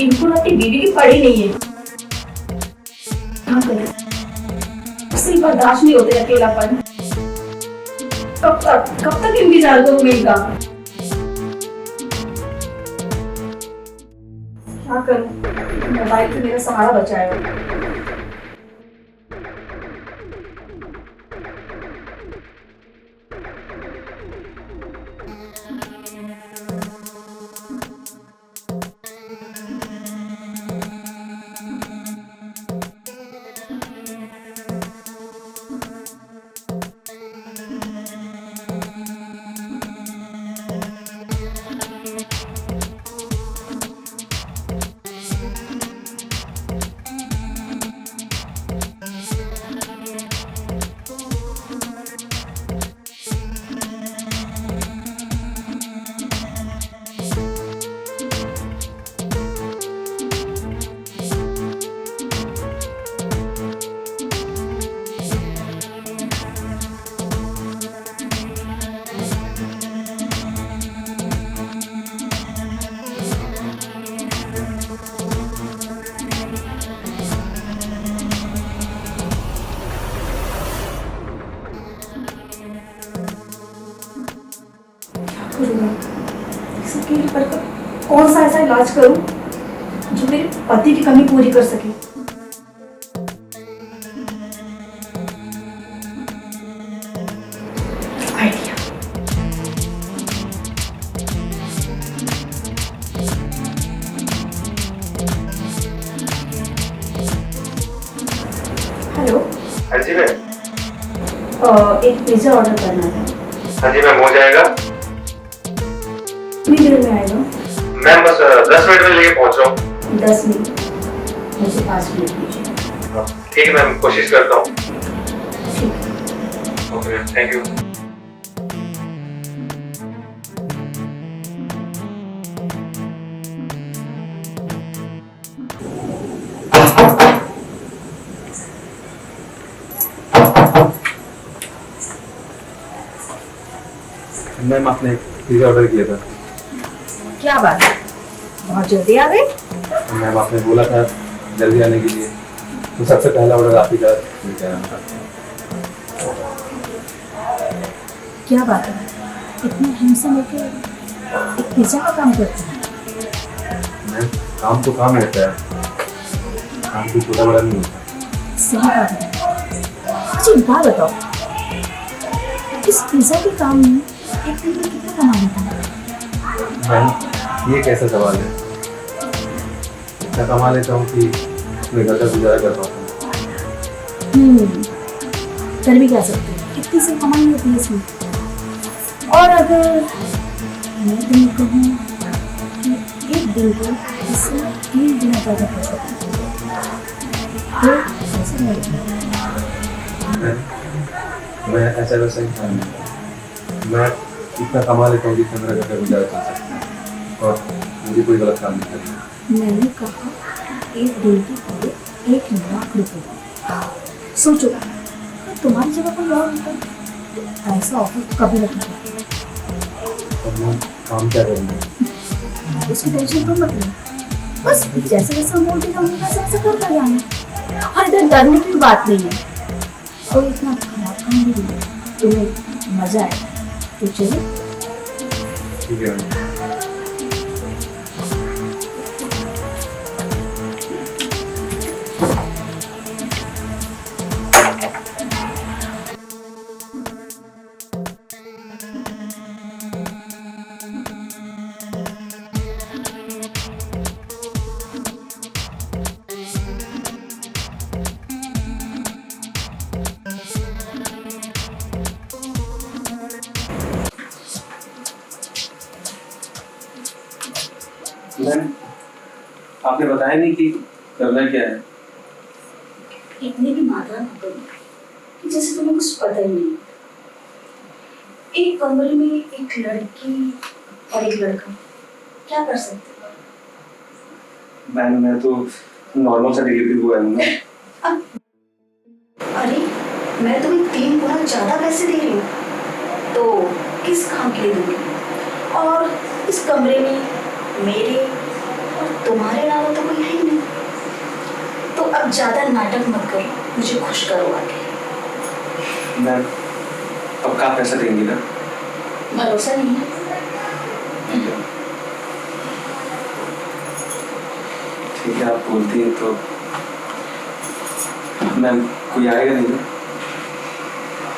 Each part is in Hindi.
इनको अपनी बीवी की पड़ी नहीं है। हाँ करें, सिर्फ बर्दाश्त नहीं होते अकेलापन। कब तक इंतजार करूंगी इनका? क्या करूं? मोबाइल पे मेरा सहारा बचा है। पर कौन सा ऐसा इलाज करूं जो मेरे पति की कमी पूरी कर सके? आइडिया। हेलो। हाँ जी मैम। एक पिज्जा ऑर्डर करना था। हाँ जी मैम, हो जाएगा। कितनी देर में आएगा? मैम बस 10 मिनट में लेके पहुंच रहा हूँ। 10 मिनट? मुझे 5 मिनट दीजिए। ठीक है मैम, कोशिश करता हूँ। ठीक है। Okay ma'am, thank you. Ma'am आपने पिज्जा ऑर्डर किया था। क्या बात है, बहुत जल्दी आ गए। मैम आपने बोला था जल्दी आने के लिए, तो सबसे पहला ऑर्डर आप ही का लेके आया था। क्या बात है, इतने हिंसा लेके एक पिज्जा का काम करते हैं? मैम काम तो काम रहता है, काम तो छोटा बड़ा नहीं होता। सही बात है। अच्छा एक बात बताओ, इस पिज्जा के काम में एक दिन में कितना कमा लेता है? मैम ये कैसा सवाल है? इतना कमा लेता हूँ कि अपने घर का गुजारा कर पाता हूँ। कर भी क्या सकते हैं, कितनी सी कमाई होती है इसमें। और अगर मैं तुम्हें कहूँ कि एक दिन को इससे 3 गुना ज़्यादा पैसा तो कैसे लगेगा? मैं ऐसा वैसा इंसान नहीं, मैं इतना कमा लेता हूँ जितना मेरा घर का गुजारा चल सकता है, और मुझे कोई गलत काम नहीं करना। मैंने कहा एक दिन की पूरे 1 लाख रुपए। सोचो अगर तुम्हारी जगह कोई और होता तो ऐसा ऑफर कभी नहीं करता। और मैं काम क्या करूँगा? उसकी टेंशन तो मत लो, बस जैसे जैसा बोलते जाऊंगी वैसे वैसे करता जाना। और इधर डरने की बात नहीं है, कोई इतना खराब काम भी नहीं है, तुम्हें मजा आएगा। तो चलो ठीक है मैम। मैम आपने बताया नहीं कि करना क्या है। इतनी भी मात्रा मत करो कि जैसे तुम्हें कुछ पता ही नहीं। एक कमरे में एक लड़की और एक लड़का क्या कर सकते हो? मैम मैं तो नॉर्मल सा डिलीवरी बॉय हूँ ना। अरे मैं तुम्हें 3 गुना ज्यादा पैसे दे रही हूँ, तो किस काम के लिए दूंगी? और इस कमरे में मेरे और तुम्हारे अलावा अब ज्यादा नाटक मत करो, मुझे खुश करो आगे। मैम पक्का पैसा देंगी ना? भरोसा नहीं है? ठीक है, आप बोलती हैं तो। मैम कोई आएगा नहीं ना?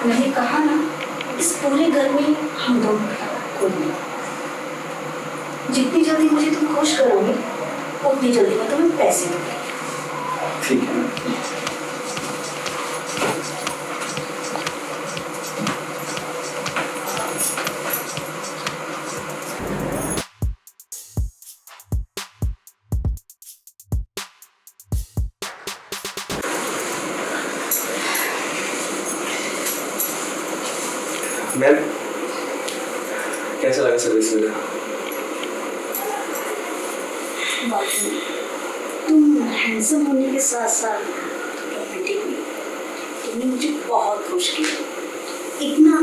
मैंने कहा ना, इस पूरे घर में हम दोनों कोई नहीं। जितनी जल्दी मुझे तुम खुश करोगे उतनी जल्दी मैं तुम्हें पैसे दूंगी। ठीक है मैम। मैम कैसा लगा सर्विस मेरा? बाकी तुम हैंडसम होने के साथ साथ रोमांटिक भी। तुमने मुझे बहुत खुश किया, इतना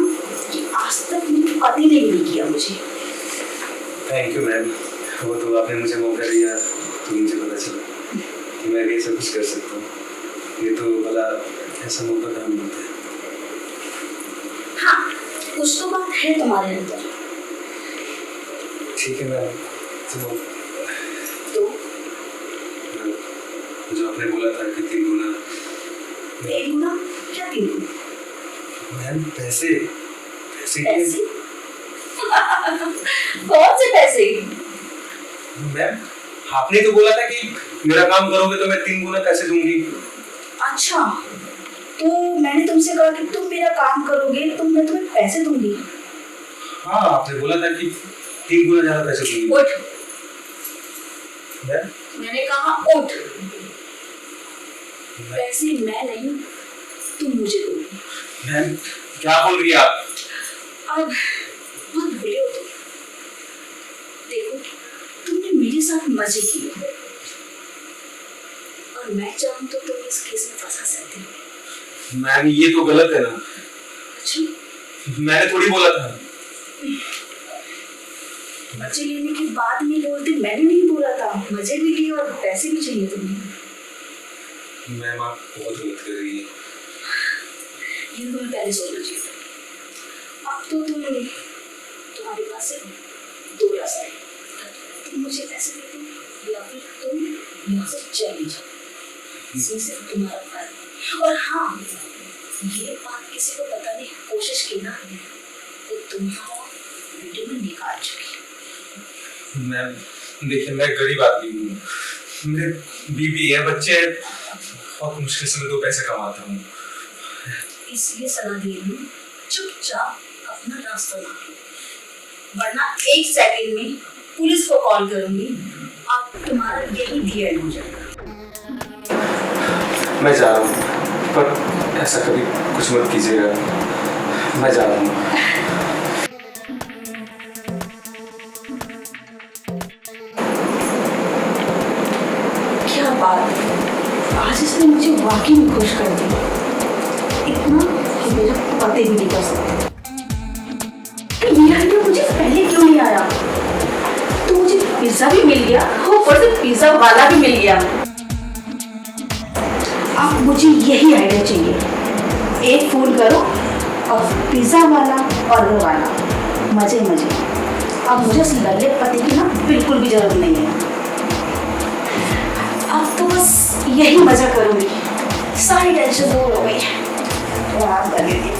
कि आज तक मेरे पति ने भी नहीं किया मुझे। Thank you ma'am. वो तो आपने मुझे मौका दिया तो मुझे पता चला कि मैं भी ऐसा कुछ कर सकता हूँ। ये तो भला ऐसा मौका कहाँ मिलता है। हाँ, कुछ तो बात है तुम्हारे अंदर। ठीक है मैम। तो जो आपने बोला था कि 3 गुना। 1 गुना क्या 3 गुना? मैम पैसे पैसे पैसे? कौन से पैसे? मैम आपने तो बोला था कि मेरा काम करोगे तो मैं 3 गुना पैसे दूंगी। अच्छा, तो मैंने तुमसे कहा कि तुम मेरा काम करोगे तो मैं तुम्हें पैसे दूंगी। हाँ आपने बोला था कि 3 गुना ज्यादा पैसे दूंगी। उठ। मैम मैंने कहा उठ। पैसे मैं नहीं, तुम मुझे दोगी। मैम क्या बोल रही है आप? अब मत भूले हो तुम। देखो, तुमने मेरे साथ मजे किए और मैं चाहूं तो तुम इस केस में फंसा सकते हो। मैम ये तो गलत है ना। अच्छा, मैंने थोड़ी बोला था। मजे लेने के बाद नहीं बोलते, मैंने नहीं बोला था। मजे भी लिए और पैसे भी चाहिए तुम्हें। मैम आप बहुत गलत कर रही है। ये तुम्हें पहले सोचना चाहिए था। अब तो तुम्हारे पास है 2 रास्ते। तुम मुझे पैसे दे दो या फिर तुम यहाँ से चले जाओ। इसमें सिर्फ तुम्हारा फायदा। और हाँ, ये बात किसी को बताने की कोशिश की ना तो तुम्हारा वीडियो में निकाल चुकी। मैम देखिए मैं गरीब आदमी हूँ, मेरे बीवी है, बच्चे हैं, बहुत मुश्किल से मैं 2 पैसे कमाता हूँ। इसलिए सलाह दे रही हूँ, चुपचाप अपना रास्ता लो, वरना 1 सेकंड में पुलिस को कॉल करूंगी। अब तुम्हारा यही ध्यान हो जाएगा। मैं जा रहा हूँ, पर ऐसा कभी कुछ मत कीजिएगा। मैं जा रहा हूँ। क्या बात है, आज इसने मुझे वाकई में खुश कर दिया, इतना कि मेरे पते भी नहीं कर सकते। ये आइडिया मुझे पहले क्यों नहीं आया? तो मुझे पिज्जा भी मिल गया, ऊपर से पिज्जा वाला भी मिल गया। अब मुझे यही आइडिया चाहिए, एक फोन करो और पिज्जा वाला ऑर्डर वाला, मजे मजे। अब मुझे इस लल्ले पति की ना बिल्कुल भी जरूरत नहीं है। अब तो बस यही मजा करूंगी, सारी टेंशन दूर हो गई। आराम कर लेती हूँ।